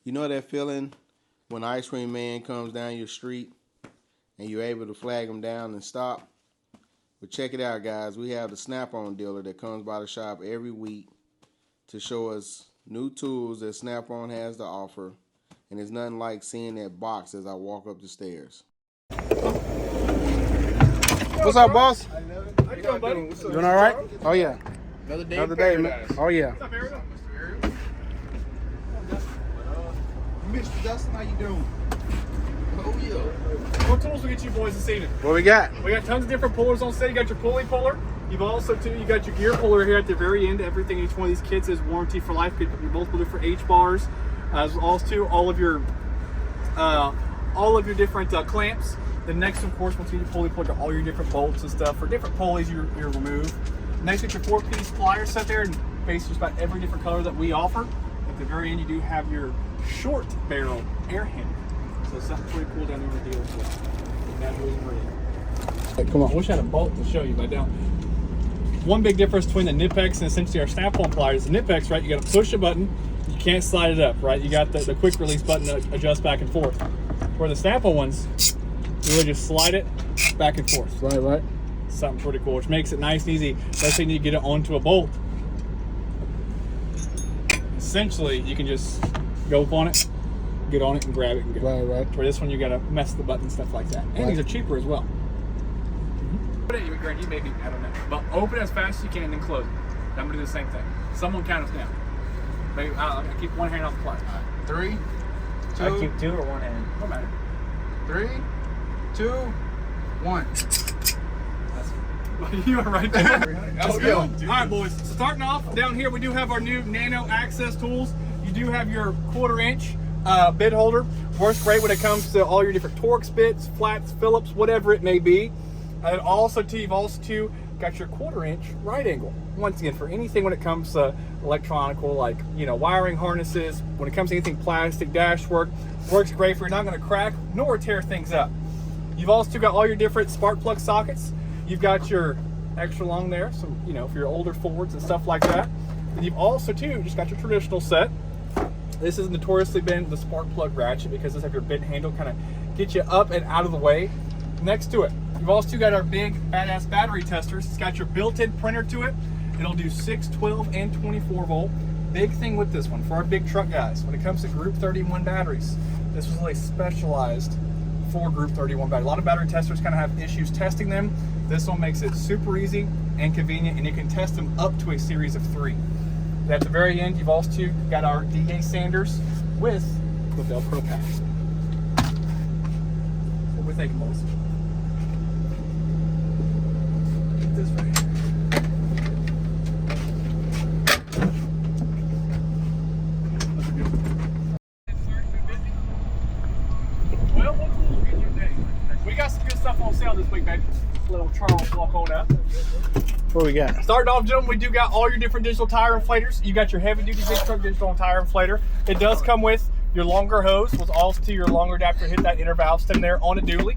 You know that feeling when the ice cream man comes down your street and you're able to flag him down and stop? But check it out, guys. We have the Snap-on dealer that comes by the shop every week to show us new tools that Snap-on has to offer. And it's nothing like seeing that box as I walk up the stairs. What's up, boss? How you doing, buddy? Doing all right? Oh, yeah. Another day, man. Oh, yeah. What's up, Ariel? Mr. Dustin, how you doing? Oh, yeah. What tools we get you boys this evening? What we got? We got tons of different pullers on set. You got your pulley puller. You've also, too, you got your gear puller here at the very end. Everything, each one of these kits is warranty for life. Could be multiple different H bars, as also too, all of your different clamps. The next, of course, once you get your pulley puller, got all your different bolts and stuff for different pulleys you remove. Next, you got your 4-piece pliers set there, and basically just about every different color that we offer. At the very end, you do have your short barrel air handle. So something pretty cool down there in the deal as well. That was great. Hey, come on. I wish I had a bolt to show you, but I don't. One big difference between the Nipex and essentially our Snap-on pliers. The Nipex, right, you got to push a button. You can't slide it up, right? You got the quick release button to adjust back and forth. Where the Snap-on ones, you really just slide it back and forth. Right. Something pretty cool, which makes it nice and easy. Let's say you need to get it onto a bolt. Essentially, you can just go up on it, get on it, and grab it and go. Right. For this one, you got to mess the button and stuff like that. And these are cheaper as well. Open it, Greg, you maybe, I don't know. But open it as fast as you can and then close it. I'm going to do the same thing. Someone count us down. Maybe I'll keep one hand off the pliers. Right. 3, 2. I keep 2 or one hand. No matter. 3, 2, 1. You are right there. Let's go. All right, boys. So starting off down here, we do have our new Nano access tools. You do have your 1/4-inch bit holder. Works great when it comes to all your different Torx bits, flats, Phillips, whatever it may be. And also, too, you've also got your 1/4-inch right angle. Once again, for anything when it comes to electronical, like wiring harnesses, when it comes to anything plastic, dash work, works great for you're not going to crack nor tear things up. You've also got all your different spark plug sockets. You've got your extra long there, so for your older Fords and stuff like that. And you've also too just got your traditional set. This has notoriously been the spark plug ratchet because this have your bent handle kind of get you up and out of the way. Next to it, you've also got our big badass battery testers. It's got your built-in printer to it. It'll do 6, 12, and 24 volt. Big thing with this one for our big truck guys. When it comes to Group 31 batteries, this was really specialized for Group 31 battery. A lot of battery testers kind of have issues testing them. This one makes it super easy and convenient, and you can test them up to a series of 3. At the very end, you've also got our DA sanders with the Velcro pads. What we thinking, boys? Get this right here. Well, what tools we get you today? We got some good stuff on sale this week, baby. Little Charles walk on up. What we got? Starting off, gentlemen, we do got all your different digital tire inflators. You got your heavy duty big truck digital tire inflator. It does come with your longer hose, with also your longer adapter hit that inner valve stem there on a dually.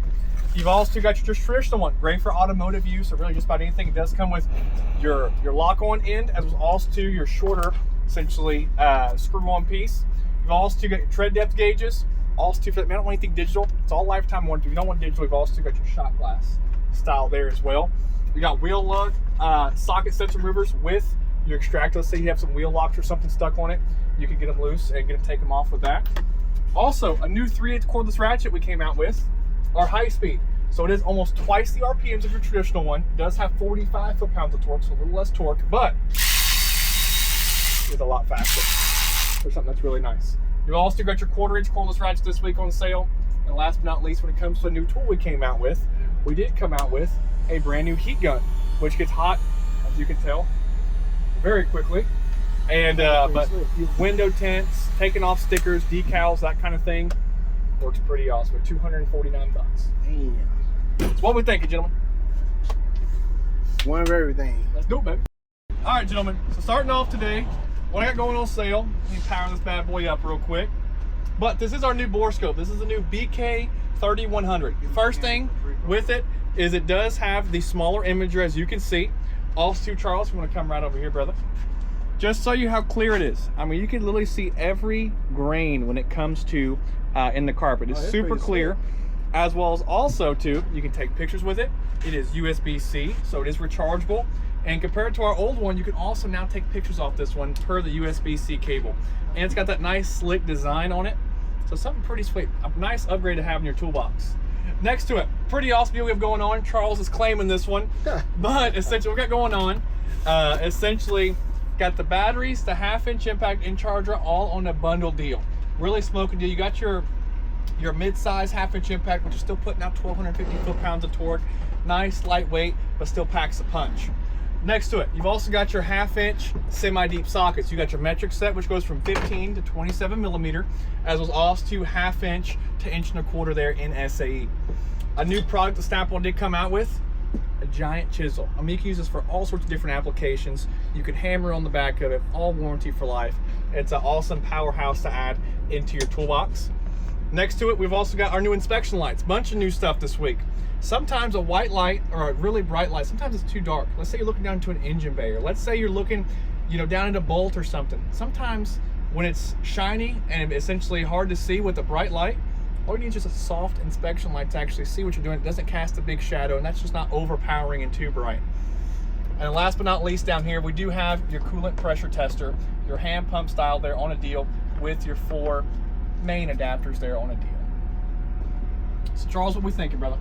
You've also got your traditional one, great for automotive use or really just about anything. It does come with your lock-on end, as well as also your shorter, essentially screw-on piece. You've also got your tread depth gauges. Also, if you don't want anything digital, it's all lifetime warranty. If you don't want digital, you've also got your shot glass style there as well. You got wheel lug socket set removers with your extractor. Let's say you have some wheel locks or something stuck on it, you can get them loose and take them off with that. Also, a new 3/8 cordless ratchet we came out with, our high speed. So it is almost twice the RPMs of your traditional one. It does have 45 foot-pounds of torque, so a little less torque, but it's a lot faster for something that's really nice. You've also got your 1/4-inch cordless ratchet this week on sale. And last but not least, when it comes to a new tool we came out with, we did come out with a brand new heat gun, which gets hot, as you can tell, very quickly. And but window tints, taking off stickers, decals, that kind of thing, works pretty awesome. For $249. Damn. That's what we thinking, gentlemen. One of everything. Let's do it, baby. All right, gentlemen. So starting off today, what I got going on sale, let me power this bad boy up real quick. But this is our new bore scope. This is the new BK 3100. First thing with it is it does have the smaller imager, as you can see. Also, Charles, you want to come right over here, brother? just so you how clear it is. I mean, you can literally see every grain when it comes to in the carpet. It's super clear. As well as also too, you can take pictures with it. It is USB-C, so it is rechargeable. And compared to our old one, you can also now take pictures off this one per the USB-C cable. And it's got that nice slick design on it. So something pretty sweet. A nice upgrade to have in your toolbox. Next to it, pretty awesome deal we have going on. Charles is claiming this one. But essentially what we got going on, essentially got the batteries, the 1/2-inch impact and charger all on a bundle deal. Really smoking deal. You got your mid-size 1/2-inch impact, which is still putting out 1,250 foot-pounds of torque. Nice, lightweight, but still packs a punch. Next to it, you've also got your 1/2-inch semi-deep sockets. You got your metric set, which goes from 15 to 27 millimeter, as well as also 1/2-inch to 1.25" there in SAE. A new product that Snap-on did come out with, a giant chisel. I mean, you can use this for all sorts of different applications. You can hammer on the back of it, all warranty for life. It's an awesome powerhouse to add into your toolbox. Next to it, we've also got our new inspection lights. Bunch of new stuff this week. Sometimes a white light or a really bright light, sometimes it's too dark. Let's say you're looking down into an engine bay, or let's say you're looking, you know, down into a bolt or something. Sometimes when it's shiny and essentially hard to see with a bright light, all you need is just a soft inspection light to actually see what you're doing. It doesn't cast a big shadow, and that's just not overpowering and too bright. And last but not least, down here, we do have your coolant pressure tester, your hand pump style there on a deal with your 4 main adapters there on a deal. So Charles, what we thinking, brother?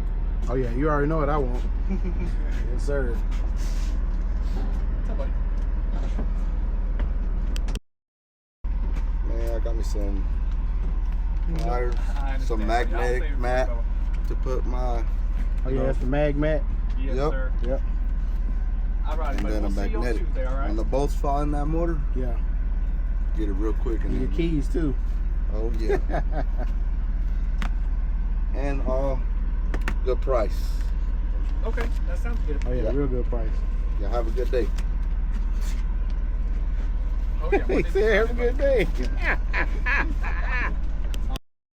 Oh yeah, you already know what I want. Yes, sir. What's up, buddy? Man, I got me some wire, some magnetic mat to put my. Oh yeah, that's the mag mat. Yes, Yep. sir. Yep. All right, And buddy. then a We'll see you on magnetic. Tuesday, all right? When the bolts fall in that motor, Yeah. get it real quick and And your then. keys too. Oh yeah. And good price. Okay, that sounds good. Oh yeah, Yeah. real good price. Y'all have a good day. Oh yeah. He said, have a good day.